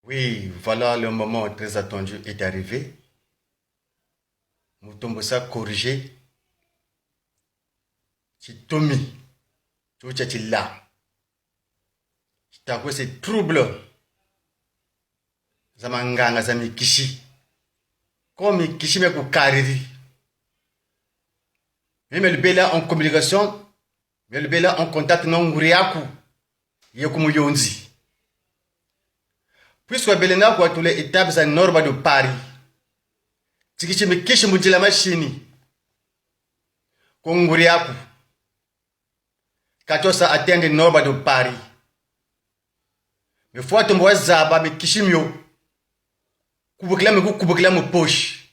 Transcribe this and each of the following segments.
Oui, voilà, le moment très attendu est arrivé. Mutombosa corrigé. C'est Tommy. Tu es là. Tu as ces troubles. Zamanganga zami kishi. Comme kishi me kukariri. Même le bela en communication. Mais le bela en contact non nguriaku. Yekumu yonzi. Puisque belena kwa tous les étapes à Norba de Paris. Tikishi me kishi mujila machini. Konguriaku. Katosa attendre Norba de Paris. Mais faut tomber zaba me kishimio. Kubukla me poche.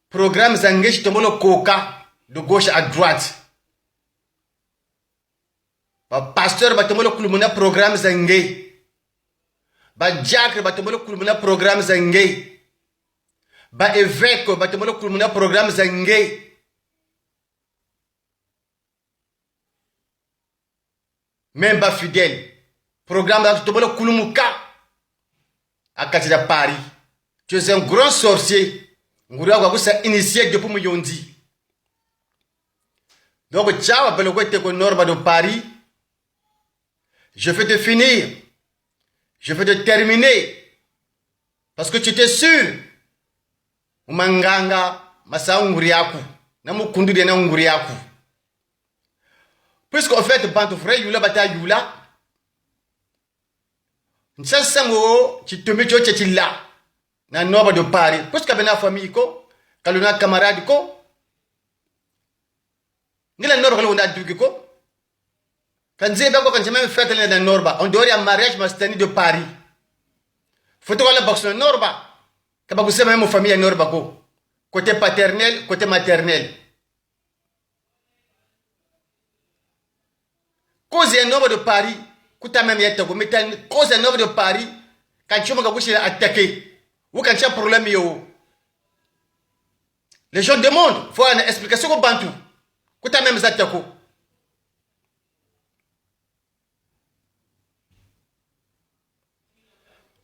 Programme zangesh tombolo coca de gauche à droite. Ba pasteur ba tombolo kulumuna programme zangé. Ba diacre ba tombolo kulumuna programme zangé. Ba évêque ba tombolo kulumuna programme zangé. Même ba fidèle. Programme ba tombolo kulumuka. À Katida Paris. Tu es un grand sorcier. Ngouria kwa kusa initié depuis mon yondi. Donc, ciao, appelle le Norba de Paris. Je vais te finir. Je vais te terminer. Parce que tu étais sûr. Umanganga, masa nguriaku. Namu kundu de na nguriaku. Puisqu'en fait, Bantoufre, Yula Bata Yula. Nsasango, tu te mets là. Na Norba de Paris. Puisque bena famille ko, kaluna camarade ko. Ngila Norba ko na duki ko. Quand j'ai bien quand j'ai même fait dans Norba, on doit un mariage mastani de Paris. Faut que la boxe Norba. Quand vous savez même famille Norba ko. Côté paternel, côté maternel. Cause un Norba de Paris, kuta même yetta ko metan cause un Norba de Paris, quand tu m'as bouché attaquer. Ou quand il y a un problème, les gens demandent, il faut une explication au Bantou. Quand tu as même ça,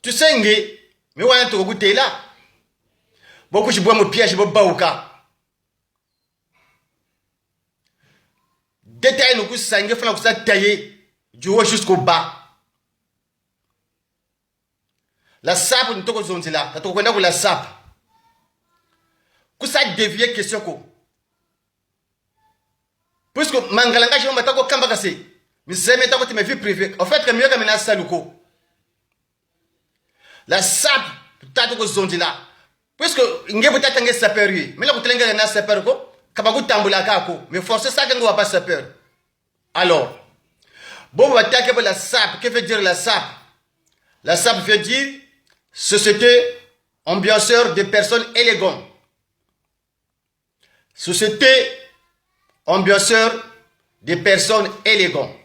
tu sais, mais on a tout goûté là. Beaucoup je bois mon piège, je bois baouka. Détail nous couche sangue, il faut que tailler du haut jusqu'au bas. La sape, nous sommes zonzi là. Tu as la sape. Kusa dévier question ko. Puisque mangalanga je m'attends au kambakase. Mais c'est maintenant que tu me vie privée. En fait, que mieux que maintenant saluko. La sape, tu as tout zonzi là. Puisque nge buta tangue saperi. Mais là, tu l'engages na saperi ko. Kabagu tambula kako. Mais forcer ça qu'on va pas saperi. Alors, bon, on va attaquer la sape. Que veut dire la sape? La sape veut dire société ambianceur de personnes élégantes. Société ambianceur de personnes élégantes.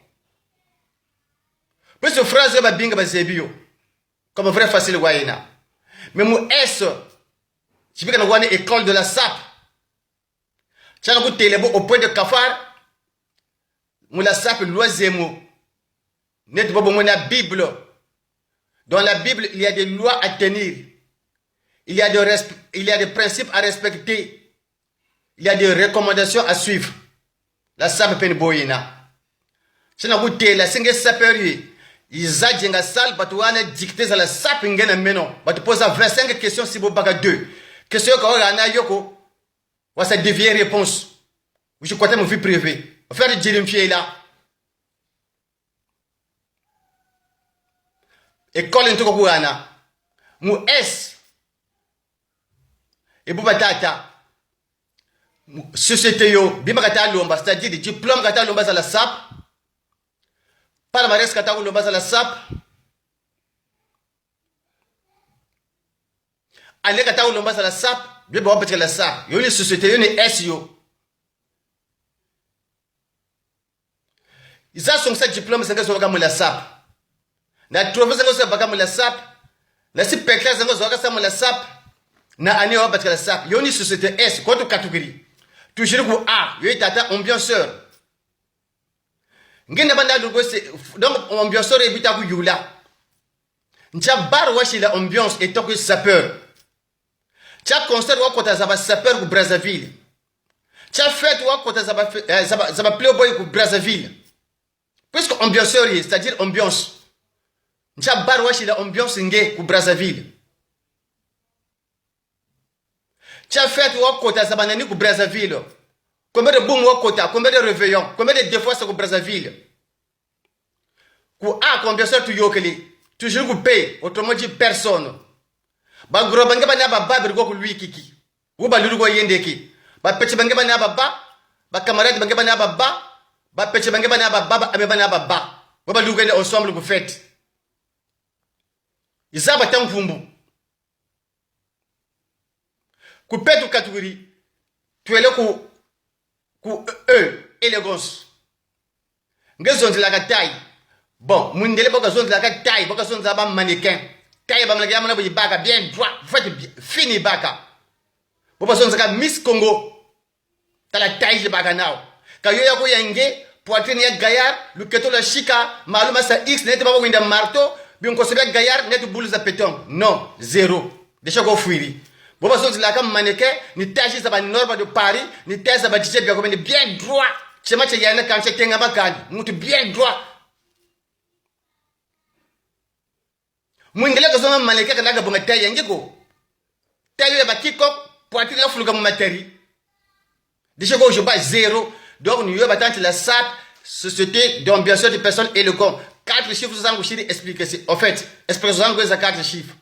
Puis ce phrase va bien bazebio. Comme vrai facile wayna. Mais mon S, je vais qu'on école de la SAP. Tu as goûté au point de cafard. Mon la SAP loisemo. Net pas bon la Bible. Dans la Bible, il y a des lois à tenir. Il y a des principes à respecter. Il y a des recommandations à suivre. La sape pen boyina. Si on a goûté la single saperi, ils a dit salle, batouane dicté à la sape ngena menon. Tu poses 25 questions si vous baga 2. Question qu'on a yoko. Ou ça devient réponse. Ou je crois mon vie privée. On fait du jirimfier là. École ntoko kuana mu S et bubatata société yo bima kata lomba c'est-à-dire diplôme kata lomba za la SAP palmarès kata lomba za la SAP ale kata lomba za la SAP biba wapete la SAP yo ni société yo ni S yo isa son sa diplôme c'est que mu la SAP na trophée zango sa baka la SAP na si pekla zango zoka sa la SAP na ani wa batka la SAP yoni société S quoi de catégorie toujours ko A yo tata ambianceur ngenda banda do donc ambianceur ebita ku yula Ncha bar washi la ambiance et tant que sapeur. Ncha concert wa kota zaba sapeur ku Brazzaville. Ncha fête wa kota zaba playboy ku Brazzaville. Puisque ambianceur, c'est-à-dire ambiance. Ncha bar washi la ambiance nge ku Brazzaville. Ncha fête wa kota zaba nani ku Brazzaville. Combien de boum wa kota, combien de réveillons, combien de défauts ku Brazzaville. Ku a ambianceur tu yokeli. Toujours ku paye, autrement dit personne. Ba gros banga bana ba babir go ku lui kiki. Ou ba lulu go yende ki. Ba peche banga bana ba camarade banga bana ba peche banga bana ba ame bana ba. Ou ba lulu ensemble ku fête. Izaba tamvumbu. Ku petu catégorie. Tu es là ku élégance. Ngezonzi la taille. Bon, mundele boka zone la taille, boka zone za ba mannequin. Taille ba mlaga mana boyi baka bien droit, faites bien fini baka. Boka zone za Miss Congo. Tala taille de baka now. Ka yo yako yenge, poitrine ya gaillard, luketo la chika, maluma sa X net ba winda marteau, bien ko sebe gaillard net boule za péton. Non, zéro. Déjà go fuiri. Boka zone la comme mannequin, ni taille za ba norme de Paris, ni taille za ba DJ bien droit. Chema che yana kan che tenga bakani, mutu bien droit. Mwingele ko zoma maleka kana ga bonga taye ngiko taye ba kiko poitrine la fuluka mu materi déjà go je bas zéro donc nous ba tante la SAP société d'ambiance de personnes éloquentes 4 chiffres zangu shiri expliquer c'est en fait expression zangu za 4 chiffres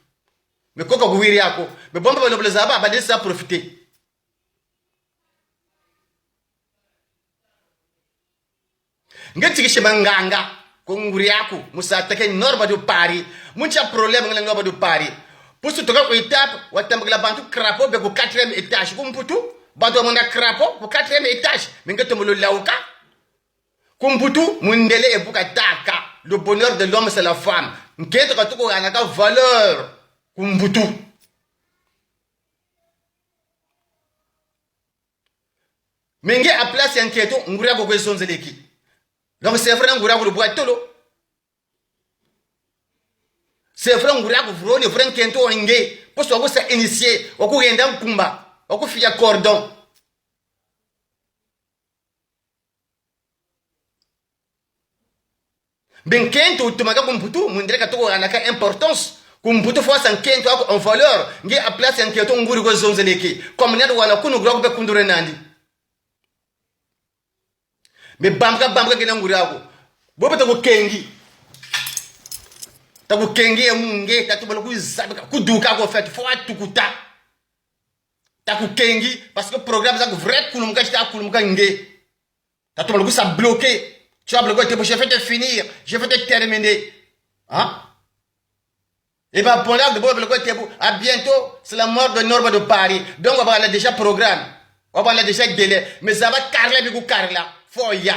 mais koko kuwiri yako mais bomba ba noble zaba ba desa profiter ngati kishe manganga Konguriaku, musa atake norba du Paris. Mucha problème ngala norba du Paris. Pour ce toka ko étape, watambla bantu crapaud be ko 4e étage. Kumputu, bantu mona crapaud ko 4e étage. Mingato mo lauka. Kumputu, mundele e buka taka. Le bonheur de l'homme c'est la femme. Nketo ka tuko anaka valeur. Kumputu. Menge a place enketo nguria ko zonzeleki. Donc c'est vrai ngura ko boa tolo. C'est vrai ngura ko vroni vrai kento nge. Poso ko sa initié, ko yenda kumba, ko fiya cordon. Ben kento tumaga kumputu, mundre ka to anaka importance. Kumputu fo san kento ko en valeur, nge a place enketo nguri ko zonzeleki. Comme nado wana kunu gro ko be kundure nandi. Mais bamka kena nguriako bobe tako kengi ya munge tatubalo kuzabika kuduka ko fait fo atukuta taku kengi parce que programme ça vrai kulumka chita kulumka nge tatubalo ku ça bloqué tu as bloqué je vais te finir je vais te terminer hein et ben pour là de bobe bloqué à bientôt c'est la mort de Norba de Paris donc on va déjà programme on va déjà délai mais ça va carler biku carla Foya.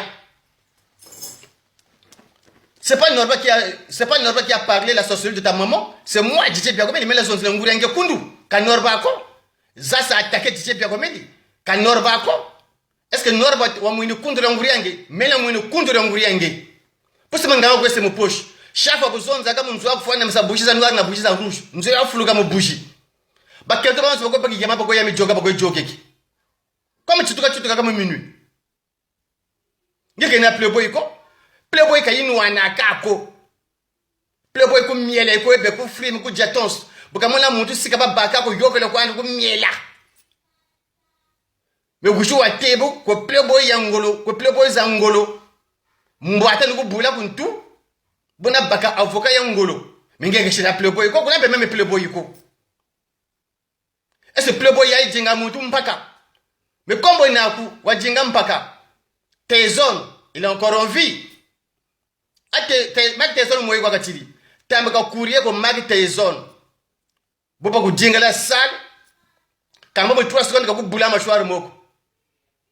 C'est pas Norba qui a parlé la sorcellerie de ta maman, c'est moi DJ Biagomedi mais la sorcellerie ngurenge kundu ka Norba ko ça ça attaqué DJ Biagomedi ka Norba ko est-ce que Norba wa mwini kundu ngurenge mais la mwini kundu ngurenge pour ce manga ko c'est mo poche chaque fois buzonza kama mzwa kufanya msabushi za noir na bushi za rouge mzwe afuluka mo bushi bakento ba ko baki yama bako ya mijoga bako jokeki comme chituka kama minuit ngeke na playboy ko playboy ka yinu wanaka ko playboy ko miele ko be ko film ko jetons bukamona muntu sika babaka ko yokele ko andi ko miela me gushu wa tebo ko playboy yangolo ko playboy zangolo mbwata nuko bula kuntu bona baka avocat yangolo mingeke shira playboy ko kuna be même playboy ko est-ce playboy ya jinga muntu mpaka me kombo naku wa jinga mpaka Tezon, il est encore en vie. Mag Tezon moye kwa katili. Tambe ka courir ko Mag Tezon. Bopa ku jingala sal. Kamba bo 3 secondes ka ku bula machwar moko.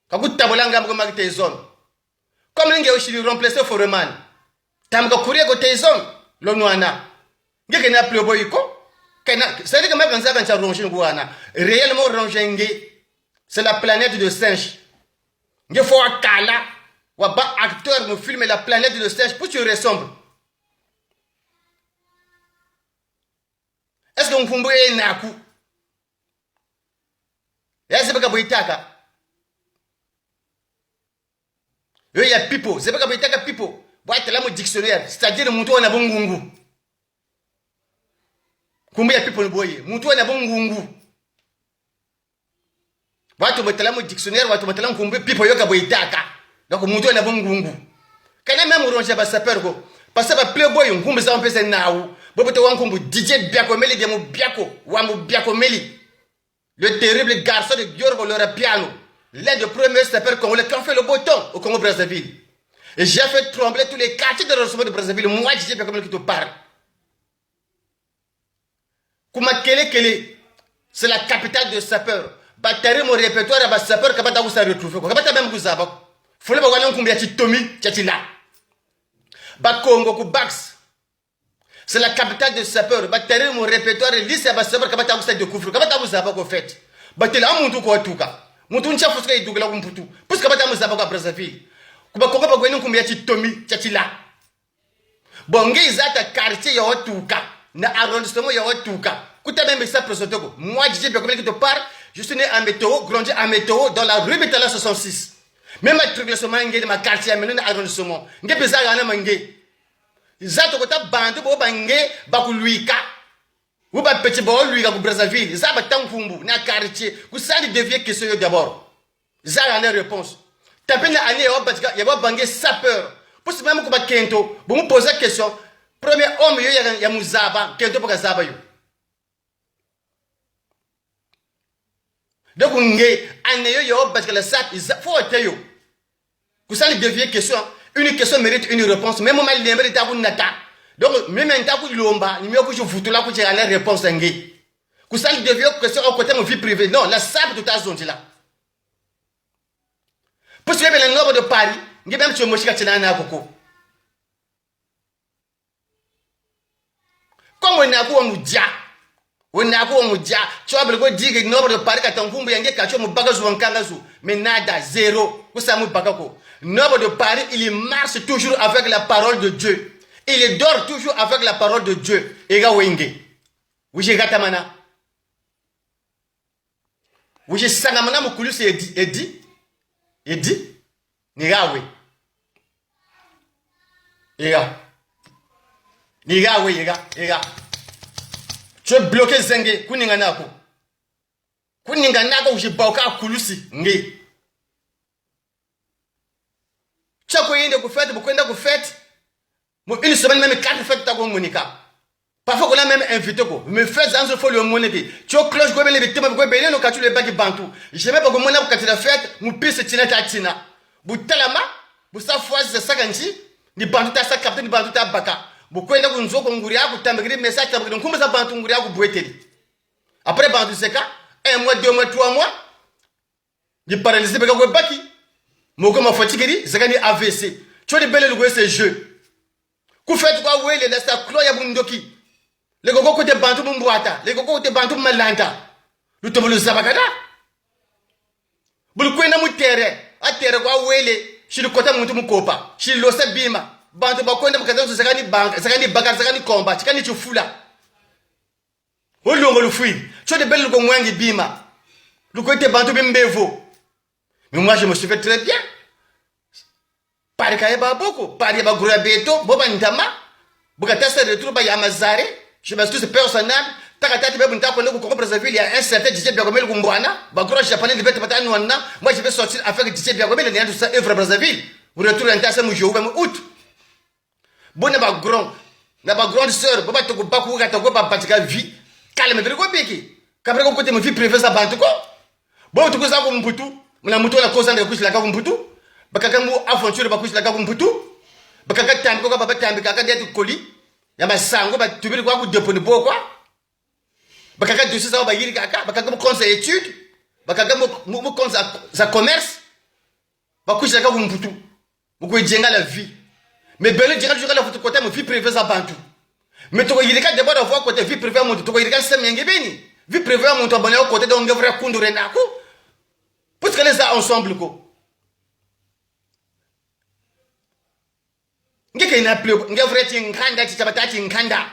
Ka ku tabola ngamba ko Mag Tezon. Comme linge oshiri remplacer Foreman. Tambe ka courir ko Tezon lo noana. Ngeke na playboy ko. Kana ça dit que Mag Tezon kan ronger ngwana. Réellement ronger c'est la planète de singe. Il faut un kala, ou un acteur me filmer la planète de singe pour que tu ressembles. so nkumbu enaku yazibeka boitaka yo ya people zibeka boitaka people boitela mu dictionnaire c'est-à-dire muntu ona bongungu kumbu ya people boye muntu ona bongungu watu metela mu dictionnaire watu metela nkumbu people yoka boitaka donc muntu ona bongungu kana même ronja ba saper ko parce que ba playboy nkumbu za mpesa nawo boboto wankumbu DJ Biako Meli de mu Biako wa mu Biako Meli le terrible garçon de Giorgo Lora Piano, l'un des premiers sapeurs congolais qui ont fait le beau temps au Congo-Brazzaville. Et j'ai fait trembler tous les quartiers de l'arrondissement de Brazzaville. Moi, DJ Biako Meli qui te parle. Kuma Kele, c'est la capitale de sapeurs. Batari mon répertoire à sapeurs qui va se retrouver. Kabata même vous savez. Fole ba wala nkumbi ya Chitomi, Chachila. Ba Congo ku Bax. C'est la capitale de sapeurs. Batari mon répertoire lycée à sapeurs qui va se découvrir. Kabata vous savez quoi fait. Bateli amuntu ko atuka. Muntu nchafu ska idugela kumputu. Puisque kabata vous savez quoi Brazzaville. Kuba Congo ba gwenu nkumbi ya Chitomi, Chachila. Bonge izata quartier ya otuka. Na arrondissement ya otuka. Kuta même ça presotoko. Moi DJ Biako Meli qui te parle. Je suis né à Météo, grandi à Météo, dans la rue Betala 66. Même ma tribulation de ma quartier, mais non arrondissement. Nge pesa yana mange. Zato kota bantu bo bange baku luika. Ou ba petit bo luika ku Brazzaville. Za ba tankumbu na quartier. Ku sali devient question d'abord. Za yana réponse. Tapé na année yo batika ya ba bange sapeur. Pour ce même ku ba kento, bo mu poser question. Premier homme yo ya muzaba, kento boka zaba yo. Donc nge année yo batika la sat faut teyo. Kusali devient question. Une question mérite une réponse. Même moi, il mérite à vous nata. Donc, même un takou lomba, il me que je vous là que j'ai la réponse en gay. Kusali devient question au côté de ma vie privée. Non, la sable de ta zone là. Pour ce qui est le nombre de Paris, il y a même sur Moshika Tchelana Koko. Comme on a quoi moudia. On a quoi moudia. Tu vas me dire que le nombre de Paris, quand on vous me dit que tu as mon bagage ou un kangazu. Mais nada, zéro. Vous savez, mon bagage. Nombre de Paris, il marche toujours avec la parole de Dieu. Il dort toujours avec la parole de Dieu. Ega wenge. Wije gatamana. Wije sangamana mukulusi edi. Nigawe. Ega. Tu es bloqué zenge. Kuninganako. Wije bauka kulusi. Nge. Chaque fois, vous faites, une semaine, même 4 fêtes, tu as Monica. Parfois, on a même invité, me faites un seul fois le monnaie. Tu as cloche, vous avez les victimes, vous avez les cas, les bagues bantou. Je ne sais pas comment on a fait la fête, vous pissez tina tatina. Vous talama, vous savez, c'est ça, ni bantou ta sa capte, ni bantou ta baka. Vous connaissez un zo konguria, vous t'amènez des messages, donc comment ça bantou nguria, vous boitez. Après bantou seka, 1 mois, 2 mois, 3 mois, il paralysé, vous baki. Moko ma fatigué, c'est un AVC. Tu as des belles louer ces jeux. Kou fait quoi, oui, les lesta cloya bundoki. Les gogo côté bantu mumbuata. Les gogo côté bantu malanta. Nous te voulons zabakada. Bulu kwena mutere. A tere quoi, oui, les. Chez le côté muntu mukopa. Chez l'osa bima. Bantu bakwenda mukazanzo zakani bank. Zakani bagar, zakani combat. Zakani chufula. Olongo lufui. Tu as des belles louer mwangi bima. Le côté bantu bimbevo. Mais moi, je me suis fait très bien. Paris Kaeba beaucoup. Paris Bagourabeto, Boba Ndama, Bokatasa de Trouba Yamazare, je m'excuse personnel. Takatati Babunta, quand on Brazzaville, il y a un certain DJ Biagomel Gumbwana, Bagro japonais de Bête Patanouana. Moi, je vais sortir avec DJ Biagomel et tout ça, œuvre Brazzaville. Vous retournez en tasse, je vais août. Bon, Nabagron, Nabagron sœur, Boba Toko Bakou, Gatoko, Bapatika vie. Calme, Brigo Beki. Capre côté mon vie privée, ça Bantuko. Bon, tout ça, comme Mputu. Muna mutu la cause de couche la kakumputu bakaka mu aventure ba couche la kakumputu bakaka tambi ko baba tambi kaka detu koli ya masango ba tubiri kwa ku deponi bokwa bakaka dossier ça ba yiri kaka bakaka mu conseil étude bakaka mu conseil za commerce ba couche la kakumputu mu ko jenga la vie mais belle jenga la photo côté mu vie privée za bantu mais to yiri ka d'abord voir côté vie privée mu to yiri ka semenge beni vie privée mu to bonne côté donc vrai kundure nako. Pour que les a ensemble, ko. Ngeke ina pleu, nge vrai ti nkanda ti tabata ti nkanda.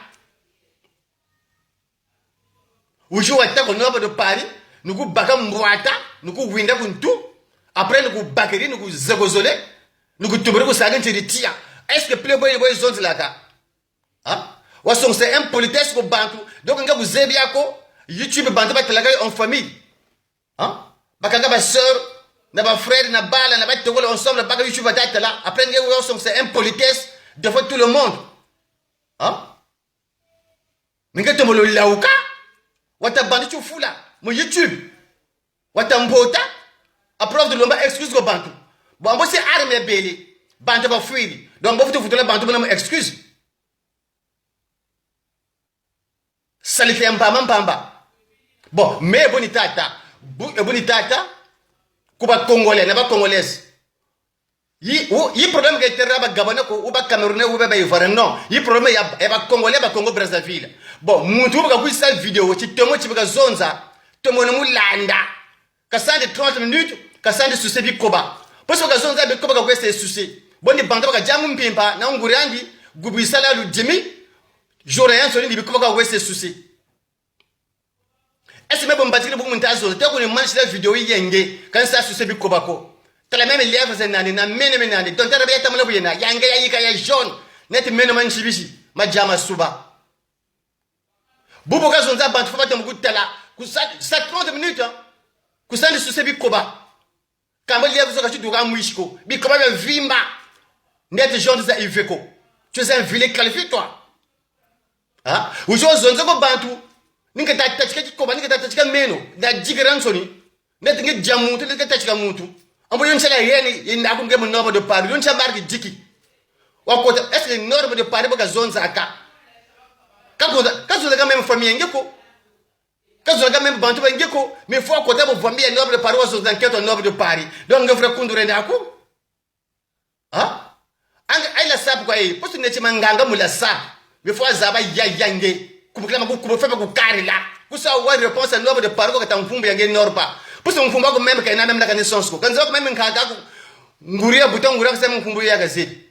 Aujourd'hui, on a nord de Paris, nous avons bakam mboata, nous avons winda kuntu, après nous avons bakeri, nous avons zagozolé, nous avons tombé, nous avons tia. Est-ce que Playboy est zone là? Hein? C'est un politesse pour bantu. Donc, on a vous zébiako, YouTube bantu ba talaga en famille. Hein? Bakanga ba sœur, na ba frère, na bala, na ba togolo ensemble, baka YouTube ba là. Après, c'est un politesse devant tout le monde. Hein? Ninga tomolo lauka, wata bantu tu fula, mon YouTube. Wata mbota, à preuve de l'omba excuse go bantu. Bon, moi c'est armé belé, bantu ba fuiri. Donc, bon, vous la bantu ba excuse. Salite mpamba. Bon, mais bonitata, kuba congolais, n'a pas congolaise. Yi problème que terra ba Gabonais ou ba Camerounais ou ba Ivoirien non. Yi problème ya ba congolais ba Congo Brazzaville. Bon, muntu ba ku sa vidéo ci tomo ci ba zonza, tomo no mulanda. Ka sande 30 minutes, ka sande susi bi koba. Parce que zonza be koba ka kwese susi. Boni banda ba jamu mpimpa na nguriandi gubu sala lu jimi. Joréen soni bi koba ka kwese susi. Est-ce que bon battre beaucoup montazo, te ko ni manche la vidéo yenge, kan sa susi bi koba ko. Tala même lèvres zenani na mene nani. Donc tara be tamala buyena, yanga ya yika ya jaune. Net mene man chibishi, ma jama suba. Bubu ka zonza bantu fa batem gutala. Ku sa 30 minutes hein. Ku sa susi bi koba. Kamba lèvres ka tuduka mwishko. Bi koba be vimba. Net jaune za iveko. Tu es un vilain qualifié toi. Hein? Ou jo zonza ko bantu. Ninga ta tachika koba ninga ta tachika meno. Da jigaran soni. Net ngi jamu te ninga tachika mutu. On peut dire que il n'a pas de nombre de Paris. On ne sait pas qui dit qui. Est-ce que le nombre de Paris est zone zaka? Quand vous avez même famille, quand vous avez même bantu, mais il faut côté pour famille nombre de Paris sont dans nombre de Paris. Donc on ferait conduire d'un coup. Hein? Aïe la sape quoi? Parce que n'est-ce pas nganga mula sa. Mais faut azaba ya yange. Kubuklama kubufe ba kukari la. Kusa wa réponse à nombre de Paris ko katamfumbu yange norba. Parce que mfumba ko même ka ina même la connaissance ko. Quand ça même nkaka ko nguria buton nguria ko sema mfumbu ya gazeti.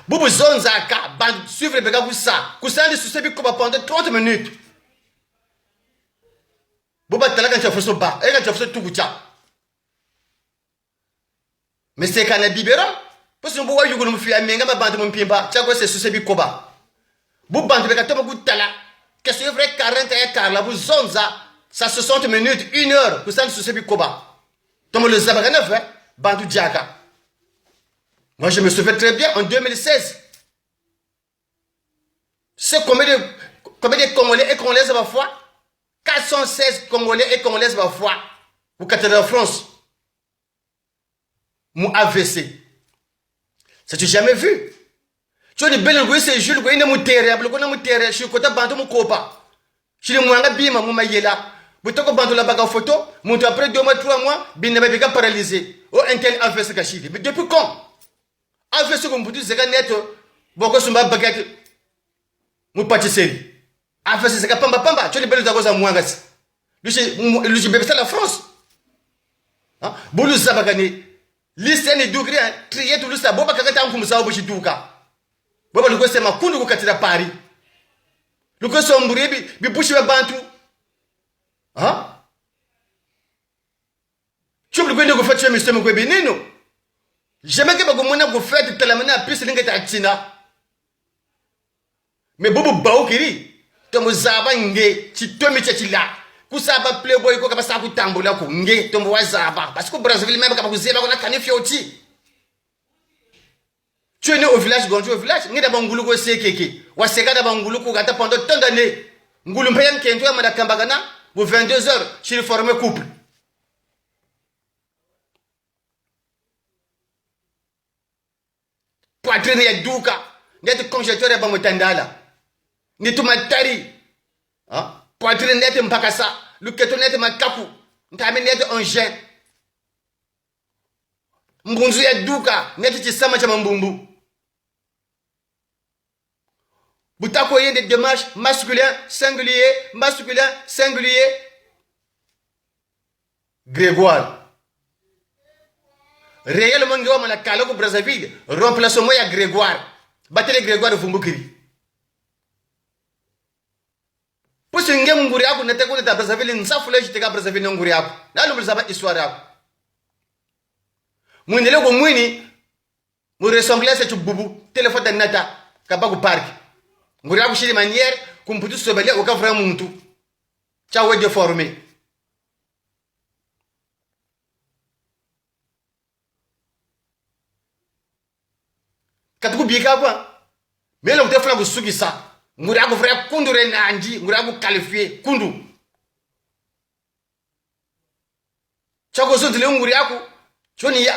Bubu zonzaka ban suivre bega kusa. Kusa ndi susebi ko pendant 30 minutes. Buba talaka nchafuso ba. Ega nchafuso tukucha. Mais c'est kana bibera. Parce que mbuwa yugo mfi amenga mabantu mpimba. Chako se susebi ko ba. Bu bantu bega toba kutala. Que c'est vrai 40 hectares la bu zonza. Ça 60 minutes, 1 heure pour ça le souci Koba. Comme le Zabaganef, hein, Bantu Djaka. Moi je me souviens très bien en 2016. C'est combien de Congolais et Congolaises à la fois? 416 Congolais et Congolaises à la fois. Vous êtes en France. Mon AVC. Ça tu jamais vu? Tu as des belles roues, c'est Jules, il y a mon terrain, je suis côté Bantu mon copa. Je suis mon bima, mon mayela. Vous avez bantu la bague en photo, monte après 2 mois, 3 mois, bien ne pas paralysé. Oh, un tel a fait ce cachit. Mais depuis quand? A fait ce qu'on peut dire, c'est net. Bon, que ma baguette, mon pâtisserie. A fait ce que pamba, tu as les belles choses à moi. Le bébé, c'est la France. Boulou Zabagane, liste et degré, trier tout le sabot, pas qu'à un comme ça au bout du cas. Boba le gosse, c'est ma koundou qui à Paris. Le gosse, c'est un bourré, mais bouche à bantu. Hein? Tu veux que vous fassiez un système de bénino? Jamais que vous faites de la manière plus de Tina. Mais Bobo Baokiri, tu me zaba nge, tu te mets là. Kusaba playboy ko kaba saku tambola ko nge, tu me zaba. Parce que Brazzaville même quand vous zeba on a canifé aussi. Tu es né au village, Gonjo au village, nge da bangulu ko sekeke. Wa seka da bangulu ko gata pendant tant d'années. Ngulu mpeyan kento ya mada kambagana. Pour 22 heures, je suis formé couple. Poitrine ya duka. Net congélateur ya bamotandala. Nitu matari. Poitrine net mpakasa. Luketo net makaku. Ntame net engin. Mbunzu ya duka. Net chisama cha mbumbu. Boutako y a des démarches masculin, singulier. Grégoire. Réellement, on a calé au Brazzaville. Remplace-moi à Grégoire. Battez les Grégoire de Fumbukiri. pusu nge nguri yako nete ko neta Brazzaville nsafule jiteka Brazzaville nguri yako nalo mlizaba histoire yako mwendele ko mwini mu ressemblance tu bubu téléphone de nata kabaku park nguri yako shiri manière kumputu sobelia o ka vraiment muntu cha we déformé katuku bika kwa melo kutefuna kusukisa nguri yako frère kundu renanji nguri yako qualifié kundu chako zo dile nguri yako choni ya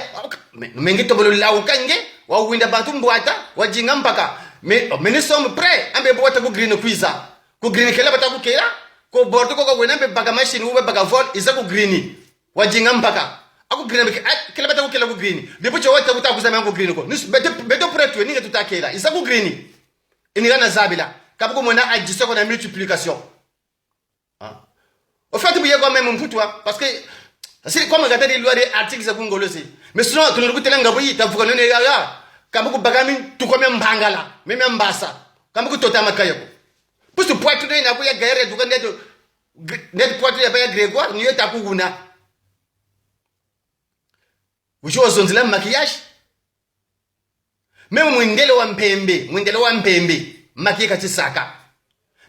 mengi tobolo lawo kange wa winda bantu mbwata wa jinga mpaka mais nous sommes prêts ambe bota ko green quiza ko green kela bata ko kela ko bordo ko wena be baga machine ube baga vol iza ko green wa jinga mpaka ako green kela bata ko kela ko green depuis cho wata ko kuzama ko green ko nous beto prêt tu ni tuta kela iza ko green inira na zabila kabuko mona addition ko na multiplication au fait bu yego même mputwa parce que c'est comme regarder les lois des articles za kungolosi mais sinon tu ne rukutela ngaboyi tavuka none ya kabuko bagami tu comme mbangala même mbasa kabuko totama kayoko pour ce point tu na ko ya gaire du net point ya ba Grégoire ni yeta kuguna ujo zonzela maquillage même mwindele wa mpembe makika tisaka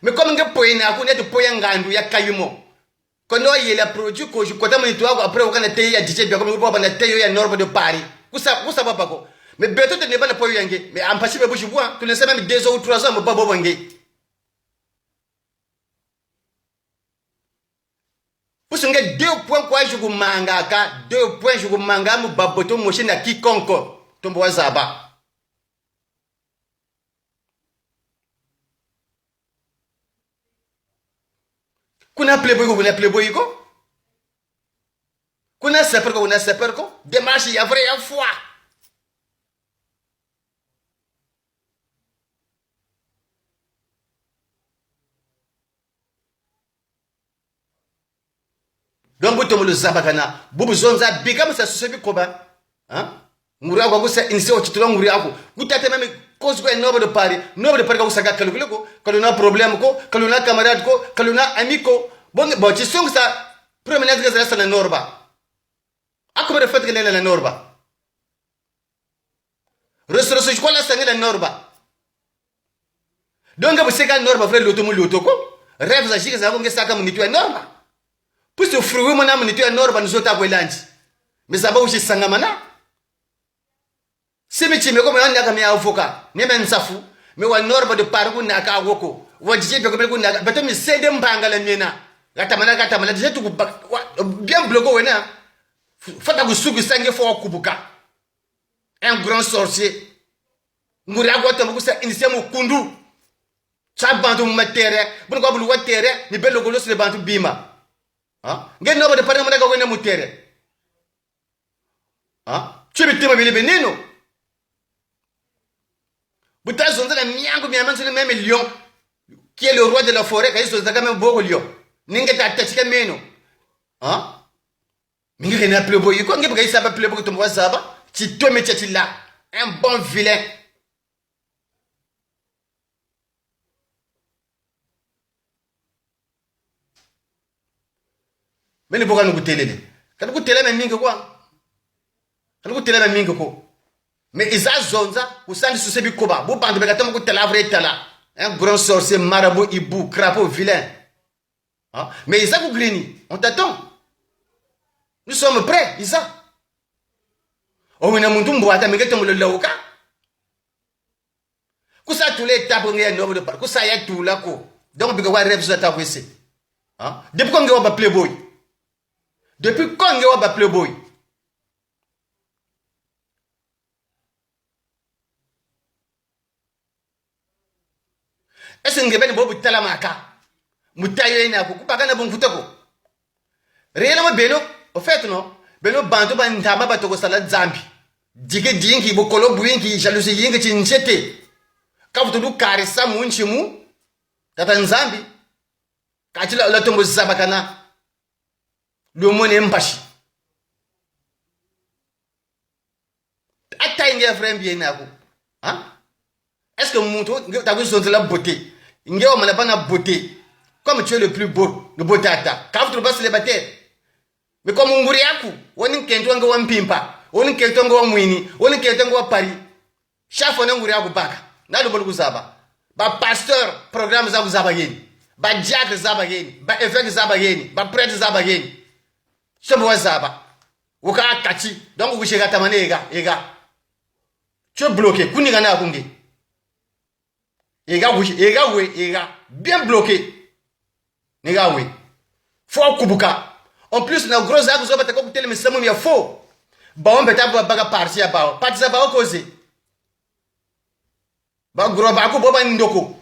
mais comme nge poina ko net poya ngandu ya kayumo kono yela produit ko jukota monitor wako après wakana te ya DJ bia comme baba na te ya norme de Paris kusa baba ko mais beto te ne ba na poyo yange mais en principe bu jibwa tu ne sais même 2 ou 3 ans mo baba bonge pusunge 2 points kwa jugu manga ka 2 points jugu manga mu baboto mo shina kikonko tombo wazaba kuna playboy ko kuna seper ko démarche ya vrai ya foi donc buto mo zabakana bubu zonza bigam sa sosebi koba hein nguri ako ko sa inse o chitula nguri ako kutate même cause ko nobe de Paris ko saga calculer ko kaluna problème ko kaluna camarade ko kaluna ami ko bon ci song sa promenade que ça na norba ako be fait que la norba ressources ko la sanga la norba donc bu sega norba frère loto ko rêve za jiga za ko ngesaka munitu ya norba pour ce fruit mon munitu ya norba nzota ko lanji mais ça va aussi sangamana si mi chime ko mwana kama ya avocat ne men safu me wa norba de pargu na ka woko wajije be ko na beto mi sende mbangala mena gatamana je tu bien bloqué wena fata ku sugu sange fo kubuka un grand sorcier nguri agota mu sa initié mu kundu sa bantu matere bu ko bulu watere ni bello golo se bantu bima ngeen norba de pargu mo ka wena mu tere chibi tema bile benino Buta zonza la miango miaman sur le même lion qui est le roi de la forêt quand il se daga même beau lion ninga ta tatika meno mingi kena playboy ko ngi baka isaba playboy to mwa saba ti to me ti là un bon vilain meni boka nuku telele kan ku telele mingi kwa kan ku telele mingi ko mais isa zonza usandi susebi koba bu bande be gatam ko telavre tala un grand sorcier marabout ibou crapaud vilain mais isa ku grini on t'attend nous sommes prêts isa o wena muntu mbwata mengete mo lewuka kusa tule tapo nge no de par kusa ya tula ko donc bi ko wa rêve za ta kwese depuis quand nge wa ba playboy depuis quand nge wa ba playboy est-ce que ben bobu talamaka mutayo ina ko kupaka na bunkuta ko réellement beno au fait non beno bantu ba ntamba ba to sala zambi dike dinki bo kolo buinki jalousie yinga chinchete ka futu du karisa munchi mu tata nzambi ka tila la tombo zabakana lo mone mbashi atta inge frère bien nako est-ce que muntu ta ko zonze la beauté ngewa mana bana beauté Comme tu es le plus beau, le beau tata. Quand tu vas célibataire. Mais comme on gouriaku, on est quelqu'un qui est pimpa, on est quelqu'un qui est mouini, on est quelqu'un qui est Paris. Chaque fois, on est gouriaku baka. N'a le bon zaba. Ba pasteur, programme zaba yeni. Ba diacre zaba yeni. Ba évêque zaba yeni. Ba prêtre zaba yeni. Somo zaba. Woka kati. Donc, vous chez tamane ega. Tu es bloqué. Kuni gana kungi. Ega, bien bloqué. Nega oui. Faut kubuka. En plus, na gros ago zo batako kutele misamo ya faux. Ba on beta baga parti ya ba. Parti za ba okoze. Ba gros ba ko boba ndoko.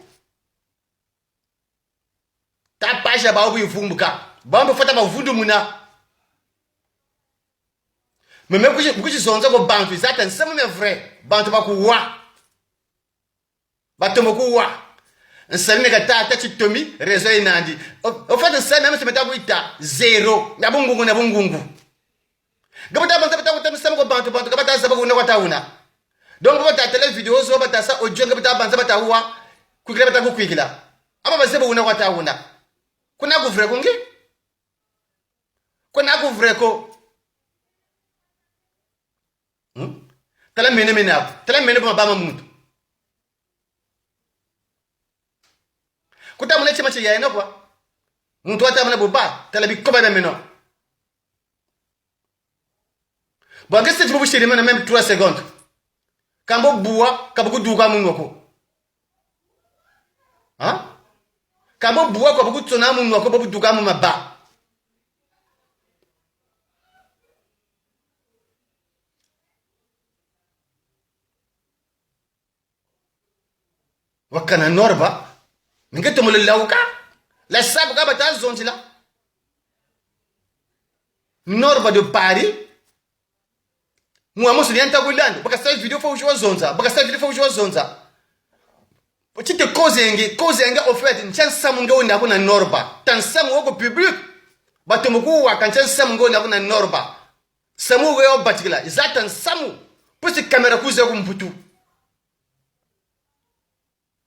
Ta page ba obu ifumbuka. Ba on fata ba vundu muna. Mais même que zonza ko bantu zata nsamo me vrai. Bantu ba ku wa. Ba tomo ku wa. Nsali nega tata chitomi rezo inandi. Au fait nsali même se meta buita zero. Na bungungu na bungungu. Gabata banta nsali ko bantu gabata sababu na watauna. Donc bata tele video zo bata sa audio gabata banta bata huwa kukira bata kukwikila. Aba basebe una watauna. Kuna kuvre kungi? Kuna kuvre ko. Tala mene kwa bama muntu. Kuta mune chema chiya eno kwa. Muntu wata mune buba. Tala bi koba na meno. Bon, qu'est-ce que tu peux chérir même 3 secondes? Kambo buwa, kabuku duka munwako. Hein? Kambo buwa kabuku tsona munwako, babu duka mumaba. Wakana norba. Ningeto mule lauka. La sabu kaba ta zonji la. Norba de Paris. Mwa musu lianta gulando. Baka sa video fa ujwa zonza. Potite cause enge au fait nchan samunga wona kuna norba. Tan samu wako public. Bato muku wa kan chan samunga wona kuna norba. Samu yo batikila. Izatan samu. Posi kamera kuze kumputu.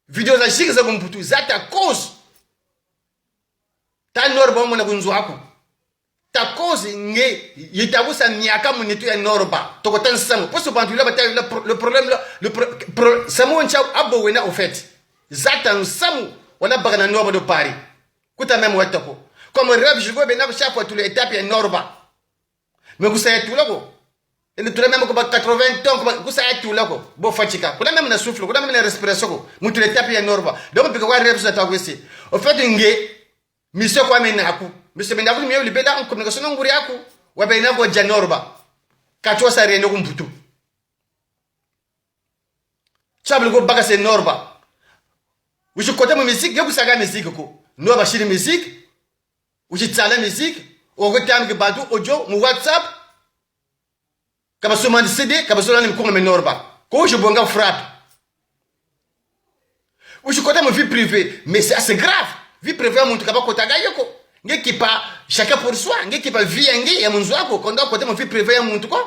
Video za shiki za kumputu zata cause ta norba mwana kunzwako ta cause nge yitabusa miaka munitu ya norba toko tan samu poso bantu la bataille le problème le samu ncha abo wena au fait zata samu wana bagana norba de Paris kuta même watako comme rêve je vois bena chaque fois tous les étapes ya norba mais vous savez tout là ko et tout même comme 80 ans comme ça tout là ko bo fatika kuna même na souffle kuna même na respiration ko mutu le tapi ya norba donc biko wa rêve ça ta kwesi au fait nge mission kwa mena aku monsieur benda ku miyo libeda en communication nguri aku wa bena ko janorba katwa sa reno ko mputu chablu ko baga se norba uji kote mu musique yoku saga musique ko no ba shiri musique uji tsala musique o ko tam ke batu audio mu WhatsApp kaba soma de CD kaba soma ni mkongo menorba ko je bonga frappe ou je côté mon vie privée mais c'est assez grave vie privée mon kaba kota ga yoko ngeki pa chacun pour soi ngeki pa vie ngi ya munzu wako konda côté mon vie privée ya muntu ko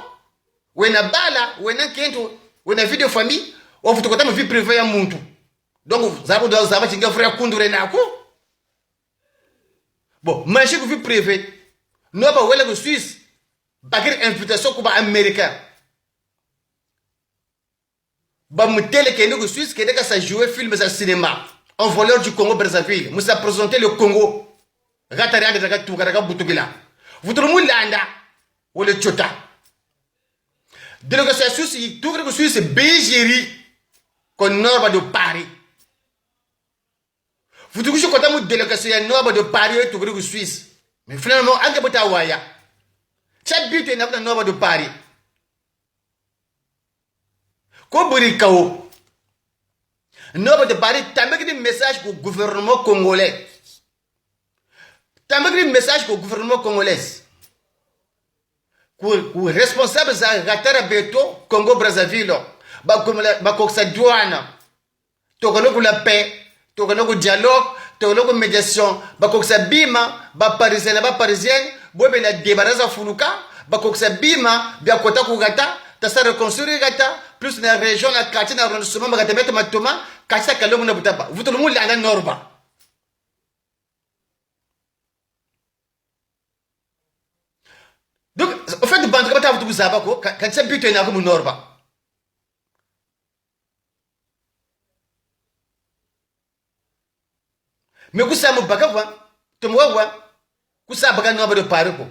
wena bala wena kento wena video famille ou futu côté mon vie privée ya muntu donc zabo do zaba tinga frère kundure nako bon manger vie privée no ba wela go Suisse bakir invitation kuba américain ba mutele kende ko Suisse kende ka sa jouer film za cinéma un voleur du Congo Brazzaville musa présenter le Congo gatari ande daga tuga daga butugila vuturu mulanda wala chota délégation Suisse tuga ko Suisse Belgique ko norba de Paris vuturu ko tamu délégation norba de Paris tuga ko Suisse mais finalement anga bota waya chaque but est dans norba de Paris. Ko buri kawo. Norba de Paris tambe un message au gouvernement congolais. Tambe un message au gouvernement congolais. Ku responsable za gatara beto Congo Brazzaville. Ba ko sa douane. Tokono ku la paix, tokono ku dialogue, tokono ku médiation, ba ko sa bima, ba parisienne bobe na debaraza fuluka bakoksa bima bia kota kugata tasa reconstruire gata plus na région na quartier na arrondissement bagata mettre matoma kasa kalomo na butaba vutulu muli anga norba bantu kaba tafutu kuzaba ko kan se bito ina ko mu norba me kusa mu bakava to mwawa kusa baka no bado pare ko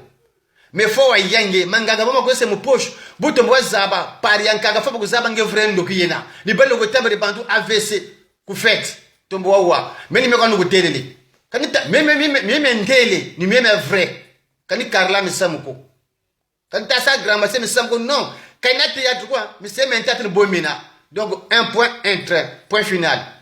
me fo wa yange manganga mama ko se mu poche buto mwa zaba pare yankaga fa ko zaba nge vrendo kiyena ni belo ko tambe bantu AVC ku fete to mwawa me ni me ko no telele kanita me ndele ni me vrai kani karla mi samuko kanita sa grama se mi samuko non kanati ya quoi mi se men tatre bomina donc un point un trait point final